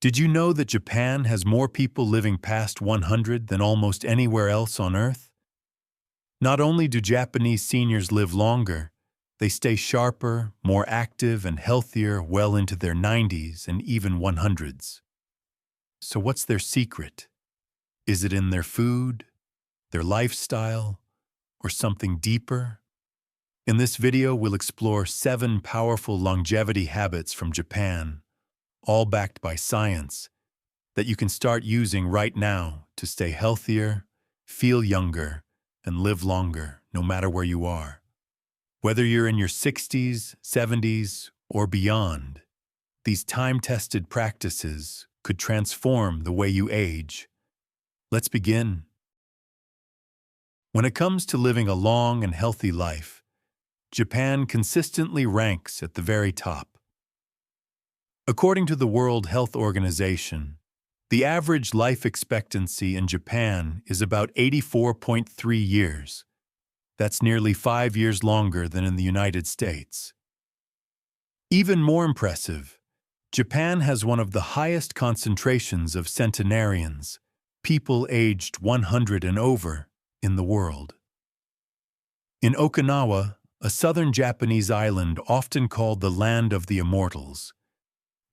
Did you know that Japan has more people living past 100 than almost anywhere else on Earth? Not only do Japanese seniors live longer, they stay sharper, more active, and healthier well into their 90s and even 100s. So what's their secret? Is it in their food, their lifestyle, or something deeper? In this video, we'll explore 7 powerful longevity habits from Japan, all backed by science, that you can start using right now to stay healthier, feel younger, and live longer, no matter where you are. Whether you're in your 60s, 70s, or beyond, these time-tested practices could transform the way you age. Let's begin. When it comes to living a long and healthy life, Japan consistently ranks at the very top. According to the World Health Organization, the average life expectancy in Japan is about 84.3 years. That's nearly 5 years longer than in the United States. Even more impressive, Japan has one of the highest concentrations of centenarians, people aged 100 and over, in the world. In Okinawa, a southern Japanese island often called the Land of the Immortals,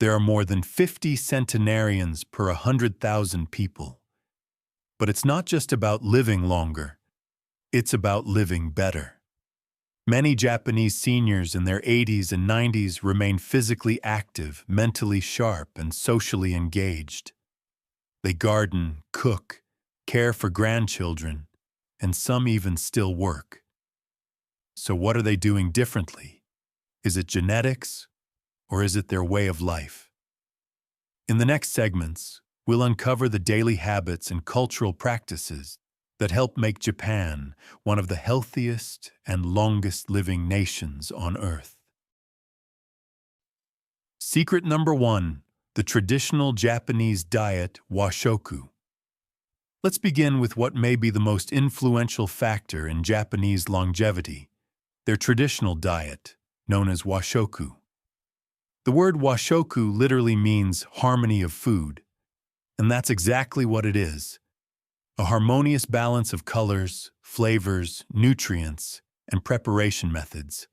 there are more than 50 centenarians per 100,000 people. But it's not just about living longer, it's about living better. Many Japanese seniors in their 80s and 90s remain physically active, mentally sharp, and socially engaged. They garden, cook, care for grandchildren, and some even still work. So what are they doing differently? Is it genetics, or is it their way of life? In the next segments, we'll uncover the daily habits and cultural practices that help make Japan one of the healthiest and longest living nations on Earth. Secret number 1, the traditional Japanese diet, Washoku. Let's begin with what may be the most influential factor in Japanese longevity, their traditional diet, known as Washoku. The word Washoku literally means harmony of food, and that's exactly what it is. A harmonious balance of colors, flavors, nutrients, and preparation methods.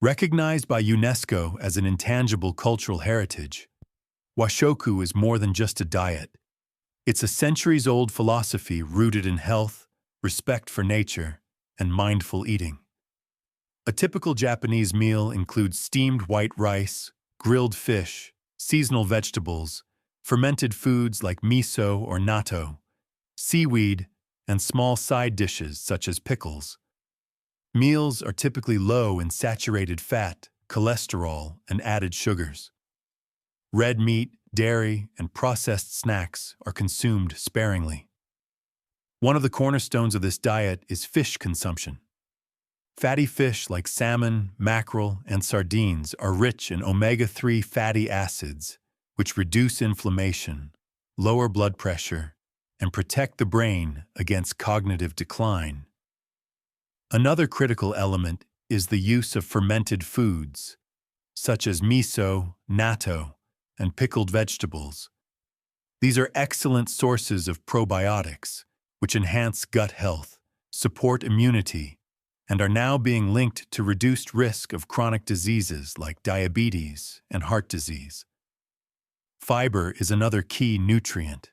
Recognized by UNESCO as an intangible cultural heritage, Washoku is more than just a diet. It's a centuries-old philosophy rooted in health, respect for nature, and mindful eating. A typical Japanese meal includes steamed white rice, grilled fish, seasonal vegetables, fermented foods like miso or natto, seaweed, and small side dishes such as pickles. Meals are typically low in saturated fat, cholesterol, and added sugars. Red meat, dairy, and processed snacks are consumed sparingly. One of the cornerstones of this diet is fish consumption. Fatty fish like salmon, mackerel, and sardines are rich in omega-3 fatty acids, which reduce inflammation, lower blood pressure, and protect the brain against cognitive decline. Another critical element is the use of fermented foods, such as miso, natto, and pickled vegetables. These are excellent sources of probiotics, which enhance gut health, support immunity, and are now being linked to reduced risk of chronic diseases like diabetes and heart disease. Fiber is another key nutrient.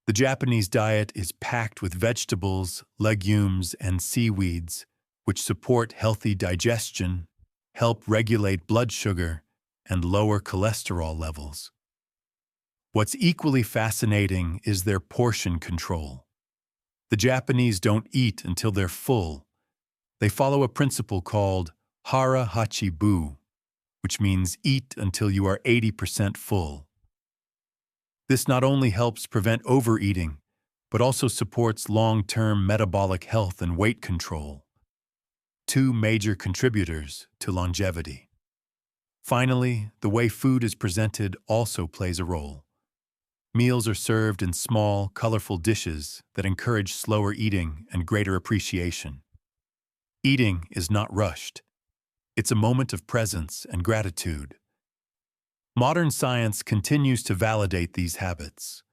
The Japanese diet is packed with vegetables, legumes, and seaweeds, which support healthy digestion, help regulate blood sugar, and lower cholesterol levels. What's equally fascinating is their portion control. The Japanese don't eat until they're full. They follow a principle called Hara Hachi Bu, which means eat until you are 80% full. This not only helps prevent overeating, but also supports long-term metabolic health and weight control, 2 major contributors to longevity. Finally, the way food is presented also plays a role. Meals are served in small, colorful dishes that encourage slower eating and greater appreciation. Eating is not rushed. It's a moment of presence and gratitude. Modern science continues to validate these habits.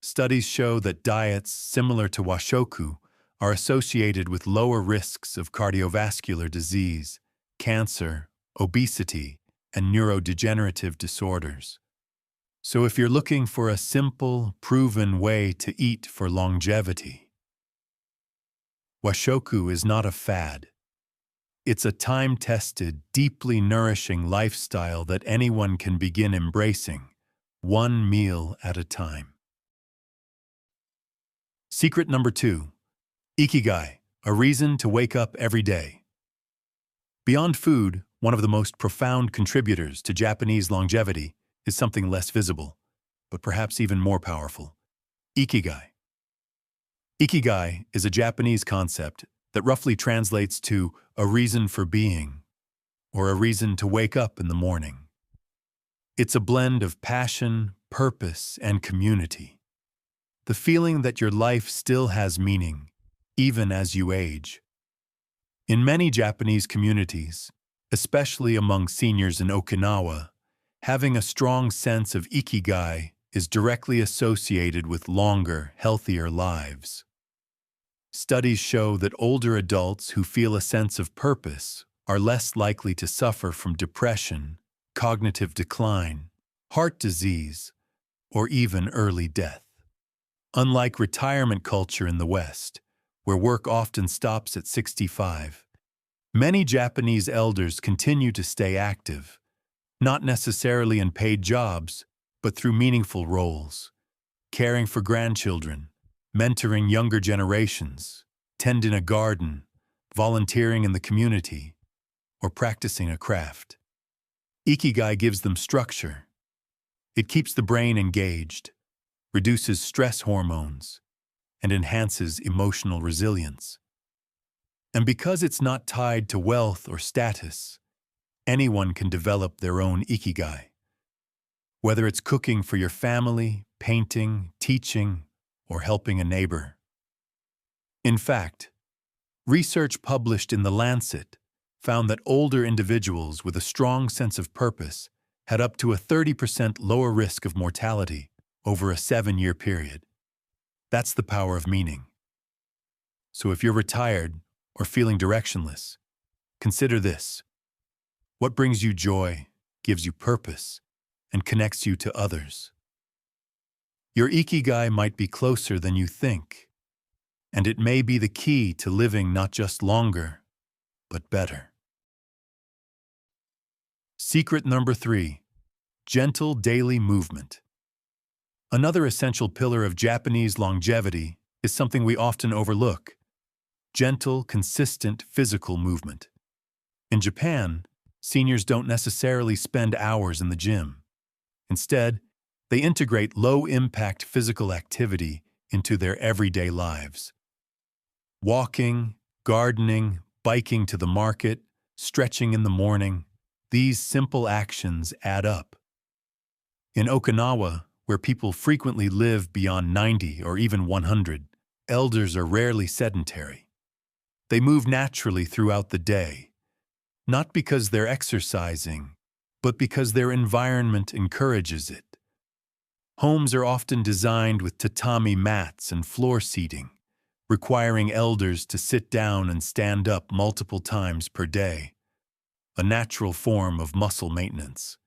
Studies show that diets similar to Washoku are associated with lower risks of cardiovascular disease, cancer, obesity, and neurodegenerative disorders. So if you're looking for a simple, proven way to eat for longevity, Washoku is not a fad. It's a time-tested, deeply nourishing lifestyle that anyone can begin embracing, one meal at a time. Secret number 2. Ikigai, a reason to wake up every day. Beyond food, one of the most profound contributors to Japanese longevity is something less visible, but perhaps even more powerful: Ikigai. Ikigai is a Japanese concept that roughly translates to a reason for being, or a reason to wake up in the morning. It's a blend of passion, purpose, and community. The feeling that your life still has meaning, even as you age. In many Japanese communities, especially among seniors in Okinawa, having a strong sense of Ikigai is directly associated with longer, healthier lives. Studies show that older adults who feel a sense of purpose are less likely to suffer from depression, cognitive decline, heart disease, or even early death. Unlike retirement culture in the West, where work often stops at 65, many Japanese elders continue to stay active, not necessarily in paid jobs, but through meaningful roles: caring for grandchildren, mentoring younger generations, tending a garden, volunteering in the community, or practicing a craft. Ikigai gives them structure. It keeps the brain engaged, reduces stress hormones, and enhances emotional resilience. And because it's not tied to wealth or status, anyone can develop their own Ikigai. Whether it's cooking for your family, painting, teaching, or helping a neighbor. In fact, research published in The Lancet found that older individuals with a strong sense of purpose had up to a 30% lower risk of mortality over a 7-year period. That's the power of meaning. So if you're retired or feeling directionless, consider this: what brings you joy, gives you purpose, and connects you to others? Your Ikigai might be closer than you think, and it may be the key to living not just longer, but better. Secret number 3. Gentle daily movement. Another essential pillar of Japanese longevity is something we often overlook: gentle, consistent physical movement. In Japan, seniors don't necessarily spend hours in the gym. Instead, they integrate low-impact physical activity into their everyday lives. Walking, gardening, biking to the market, stretching in the morning, these simple actions add up. In Okinawa, where people frequently live beyond 90 or even 100, elders are rarely sedentary. They move naturally throughout the day, not because they're exercising, but because their environment encourages it. Homes are often designed with tatami mats and floor seating, requiring elders to sit down and stand up multiple times per day, a natural form of muscle maintenance.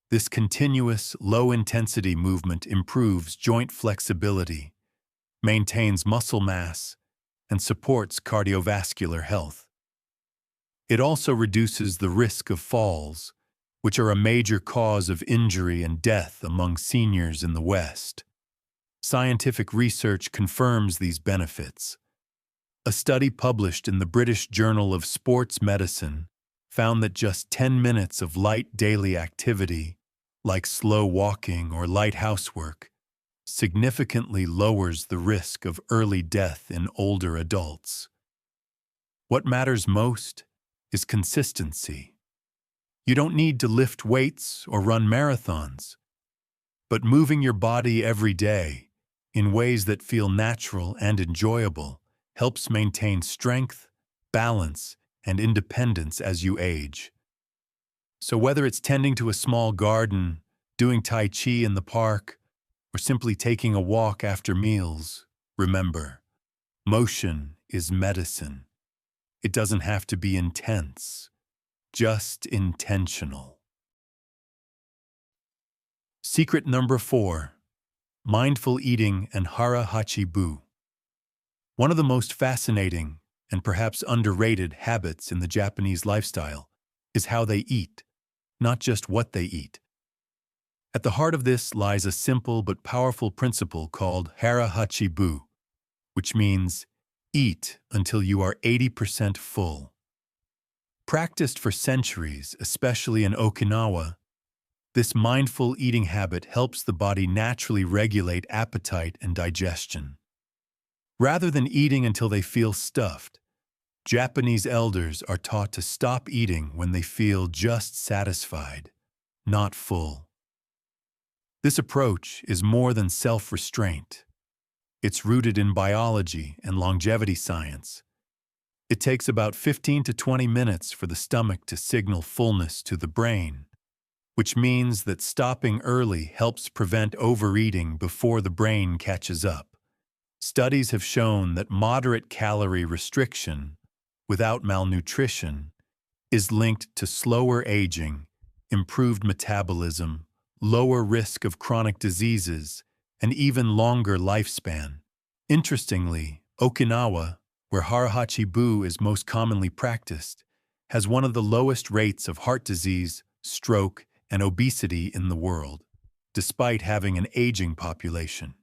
This continuous, low-intensity movement improves joint flexibility, maintains muscle mass, and supports cardiovascular health. It also reduces the risk of falls, which are a major cause of injury and death among seniors in the West. Scientific research confirms these benefits. A study published in the British Journal of Sports Medicine found that just 10 minutes of light daily activity, like slow walking or light housework, significantly lowers the risk of early death in older adults. What matters most is consistency. You don't need to lift weights or run marathons, but moving your body every day in ways that feel natural and enjoyable helps maintain strength, balance, and independence as you age. So whether it's tending to a small garden, doing Tai Chi in the park, or simply taking a walk after meals, remember, motion is medicine. It doesn't have to be intense, just intentional. Secret number 4. Mindful eating and Hara Hachi Bu. One of the most fascinating and perhaps underrated habits in the Japanese lifestyle is how they eat, not just what they eat. At the heart of this lies a simple but powerful principle called Hara Hachi Bu, which means eat until you are 80% full. Practiced for centuries, especially in Okinawa, this mindful eating habit helps the body naturally regulate appetite and digestion. Rather than eating until they feel stuffed, Japanese elders are taught to stop eating when they feel just satisfied, not full. This approach is more than self-restraint. It's rooted in biology and longevity science. It takes about 15 to 20 minutes for the stomach to signal fullness to the brain, which means that stopping early helps prevent overeating before the brain catches up. Studies have shown that moderate calorie restriction, without malnutrition, is linked to slower aging, improved metabolism, lower risk of chronic diseases, and even longer lifespan. Interestingly, Okinawa, where HaraHachiBu is most commonly practiced, has one of the lowest rates of heart disease, stroke, and obesity in the world, despite having an aging population.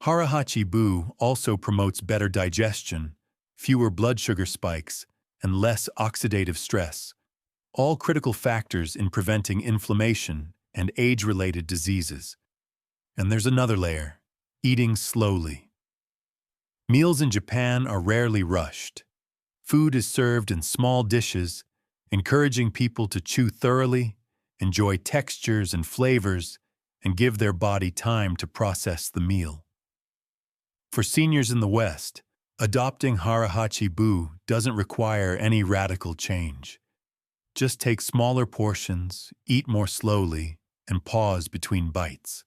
HaraHachiBu also promotes better digestion, fewer blood sugar spikes, and less oxidative stress, all critical factors in preventing inflammation and age-related diseases. And there's another layer: eating slowly. Meals in Japan are rarely rushed. Food is served in small dishes, encouraging people to chew thoroughly, enjoy textures and flavors, and give their body time to process the meal. For seniors in the West, adopting Hara Hachi Bu doesn't require any radical change. Just take smaller portions, eat more slowly, and pause between bites.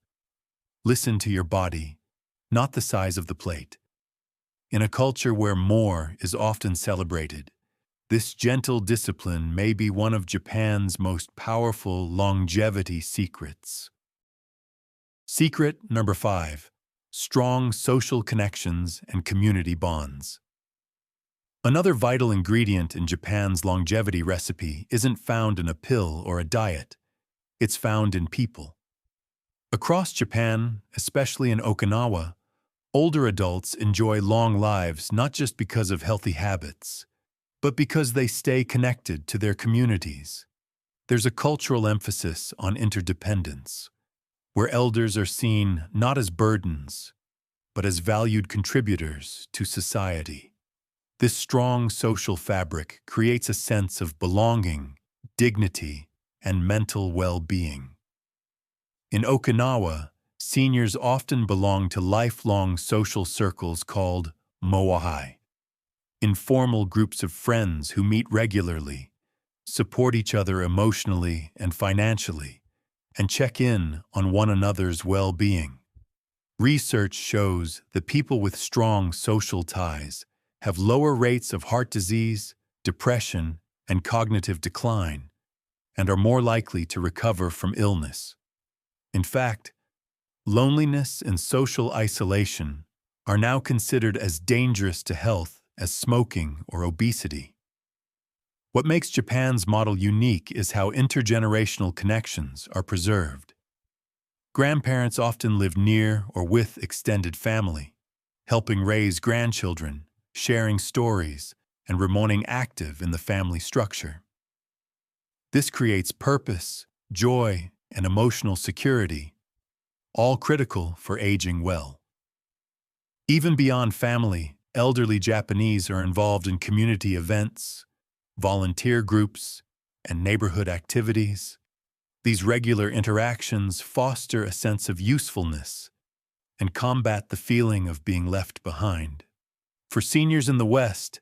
Listen to your body, not the size of the plate. In a culture where more is often celebrated, this gentle discipline may be one of Japan's most powerful longevity secrets. Secret number 5. Strong social connections and community bonds. Another vital ingredient in Japan's longevity recipe isn't found in a pill or a diet. It's found in people. Across Japan, especially in Okinawa, older adults enjoy long lives not just because of healthy habits, but because they stay connected to their communities. There's a cultural emphasis on interdependence, where elders are seen not as burdens, but as valued contributors to society. This strong social fabric creates a sense of belonging, dignity, and mental well-being. In Okinawa, seniors often belong to lifelong social circles called moahai, informal groups of friends who meet regularly, support each other emotionally and financially, and check in on one another's well-being. Research shows that people with strong social ties have lower rates of heart disease, depression, and cognitive decline, and are more likely to recover from illness. In fact, loneliness and social isolation are now considered as dangerous to health as smoking or obesity. What makes Japan's model unique is how intergenerational connections are preserved. Grandparents often live near or with extended family, helping raise grandchildren, sharing stories, and remaining active in the family structure. This creates purpose, joy, and emotional security, all critical for aging well. Even beyond family, elderly Japanese are involved in community events, volunteer groups, and neighborhood activities. These regular interactions foster a sense of usefulness and combat the feeling of being left behind. For seniors in the West,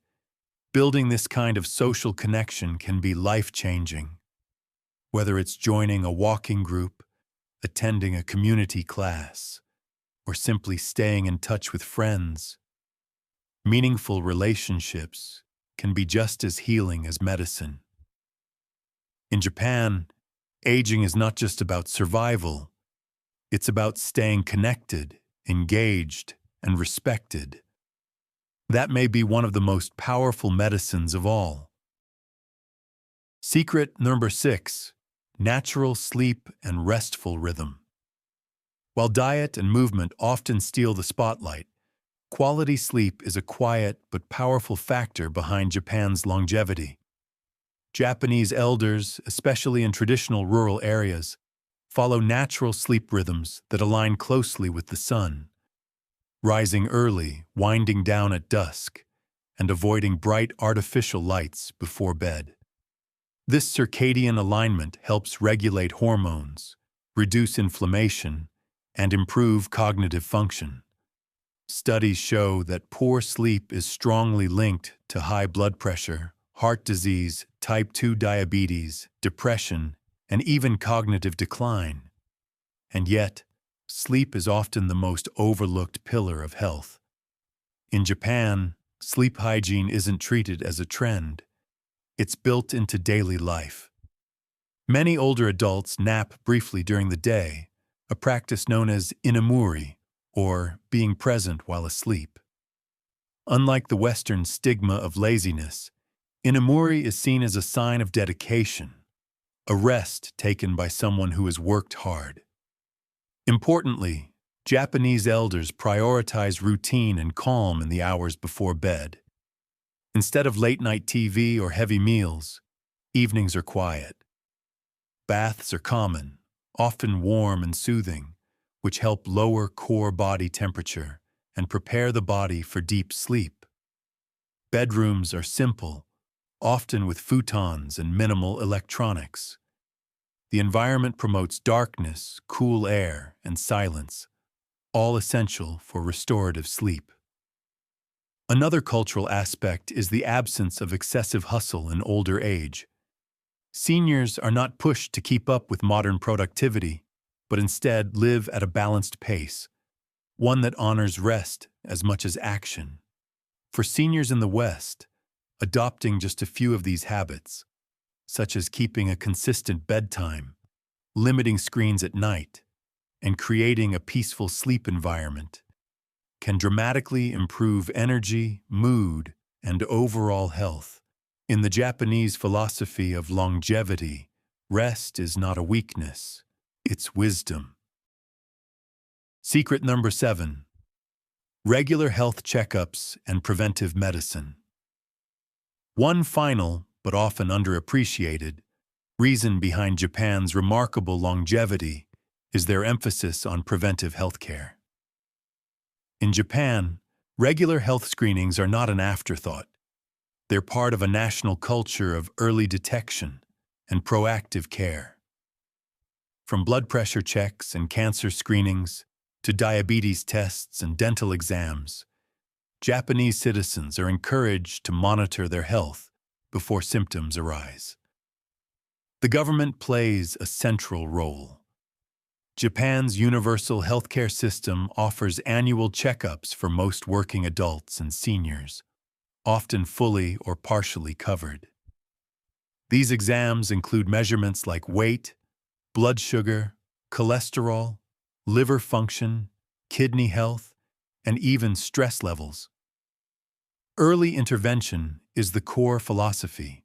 building this kind of social connection can be life-changing. Whether it's joining a walking group, attending a community class, or simply staying in touch with friends, meaningful relationships can be just as healing as medicine. In Japan, aging is not just about survival, it's about staying connected, engaged, and respected. That may be one of the most powerful medicines of all. Secret number 6, natural sleep and restful rhythm. While diet and movement often steal the spotlight, quality sleep is a quiet but powerful factor behind Japan's longevity. Japanese elders, especially in traditional rural areas, follow natural sleep rhythms that align closely with the sun, rising early, winding down at dusk, and avoiding bright artificial lights before bed. This circadian alignment helps regulate hormones, reduce inflammation, and improve cognitive function. Studies show that poor sleep is strongly linked to high blood pressure, heart disease, type 2 diabetes, depression, and even cognitive decline. And yet, sleep is often the most overlooked pillar of health. In Japan, sleep hygiene isn't treated as a trend. It's built into daily life. Many older adults nap briefly during the day, a practice known as inamuri, or being present while asleep. Unlike the Western stigma of laziness, inamuri is seen as a sign of dedication, a rest taken by someone who has worked hard. Importantly, Japanese elders prioritize routine and calm in the hours before bed. Instead of late-night TV or heavy meals, evenings are quiet. Baths are common, often warm and soothing, which help lower core body temperature and prepare the body for deep sleep. Bedrooms are simple, often with futons and minimal electronics. The environment promotes darkness, cool air, and silence, all essential for restorative sleep. Another cultural aspect is the absence of excessive hustle in older age. Seniors are not pushed to keep up with modern productivity, but instead live at a balanced pace, one that honors rest as much as action. For seniors in the West, adopting just a few of these habits, such as keeping a consistent bedtime, limiting screens at night, and creating a peaceful sleep environment, can dramatically improve energy, mood, and overall health. In the Japanese philosophy of longevity, rest is not a weakness, it's wisdom. Secret number 7, regular health checkups and preventive medicine. One final, but often underappreciated, reason behind Japan's remarkable longevity is their emphasis on preventive healthcare. In Japan, regular health screenings are not an afterthought. They're part of a national culture of early detection and proactive care. From blood pressure checks and cancer screenings to diabetes tests and dental exams, Japanese citizens are encouraged to monitor their health before symptoms arise. The government plays a central role. Japan's universal healthcare system offers annual checkups for most working adults and seniors, often fully or partially covered. These exams include measurements like weight, blood sugar, cholesterol, liver function, kidney health, and even stress levels. Early intervention is the core philosophy.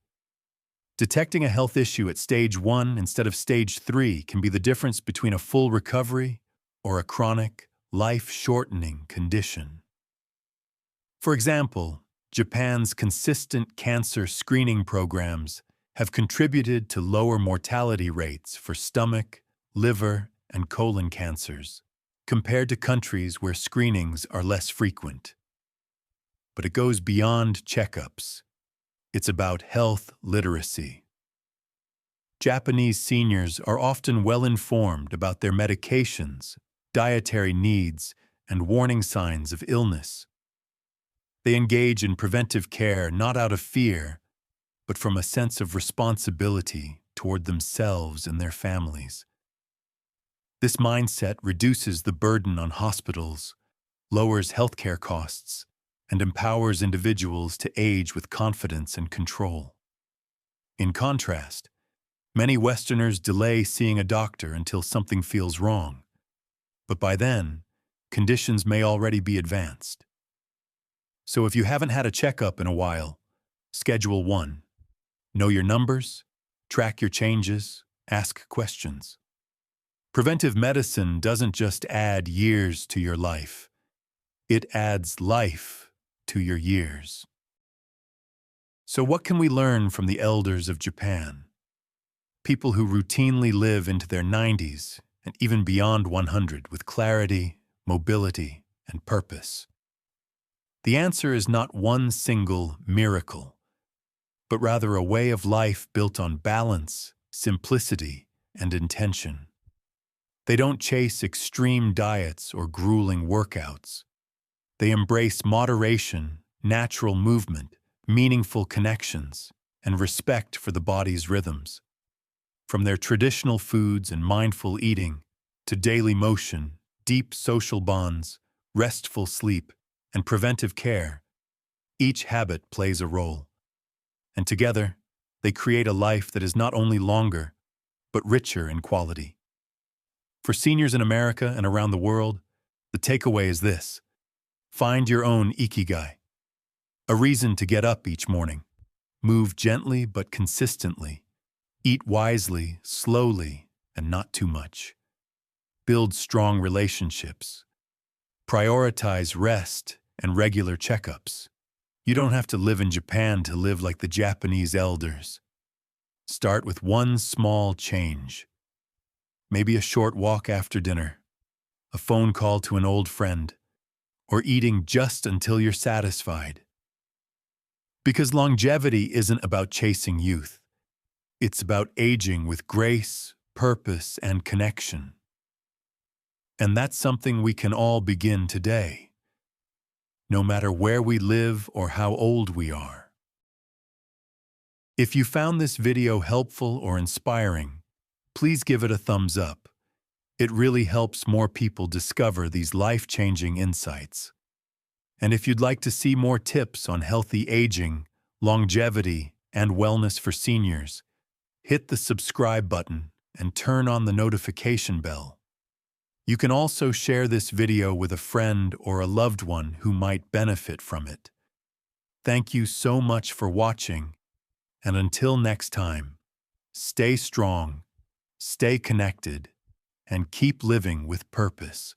Detecting a health issue at stage 1 instead of stage 3 can be the difference between a full recovery or a chronic, life-shortening condition. For example, Japan's consistent cancer screening programs have contributed to lower mortality rates for stomach, liver, and colon cancers, compared to countries where screenings are less frequent. But it goes beyond checkups. It's about health literacy. Japanese seniors are often well-informed about their medications, dietary needs, and warning signs of illness. They engage in preventive care not out of fear, but from a sense of responsibility toward themselves and their families. This mindset reduces the burden on hospitals, lowers healthcare costs, and empowers individuals to age with confidence and control. In contrast, many Westerners delay seeing a doctor until something feels wrong, but by then, conditions may already be advanced. So if you haven't had a checkup in a while, schedule one. Know your numbers, track your changes, ask questions. Preventive medicine doesn't just add years to your life, it adds life to your years. So what can we learn from the elders of Japan? People who routinely live into their 90s and even beyond 100 with clarity, mobility, and purpose. The answer is not one single miracle, but rather a way of life built on balance, simplicity, and intention. They don't chase extreme diets or grueling workouts. They embrace moderation, natural movement, meaningful connections, and respect for the body's rhythms. From their traditional foods and mindful eating to daily motion, deep social bonds, restful sleep, and preventive care, each habit plays a role. And together, they create a life that is not only longer, but richer in quality. For seniors in America and around the world, the takeaway is this: find your own Ikigai. A reason to get up each morning. Move gently but consistently. Eat wisely, slowly, and not too much. Build strong relationships. Prioritize rest and regular checkups. You don't have to live in Japan to live like the Japanese elders. Start with one small change. Maybe a short walk after dinner, a phone call to an old friend, or eating just until you're satisfied. Because longevity isn't about chasing youth. It's about aging with grace, purpose, and connection. And that's something we can all begin today, no matter where we live or how old we are. If you found this video helpful or inspiring, please give it a thumbs up. It really helps more people discover these life-changing insights. And if you'd like to see more tips on healthy aging, longevity, and wellness for seniors, hit the subscribe button and turn on the notification bell. You can also share this video with a friend or a loved one who might benefit from it. Thank you so much for watching, and until next time, stay strong, stay connected, and keep living with purpose.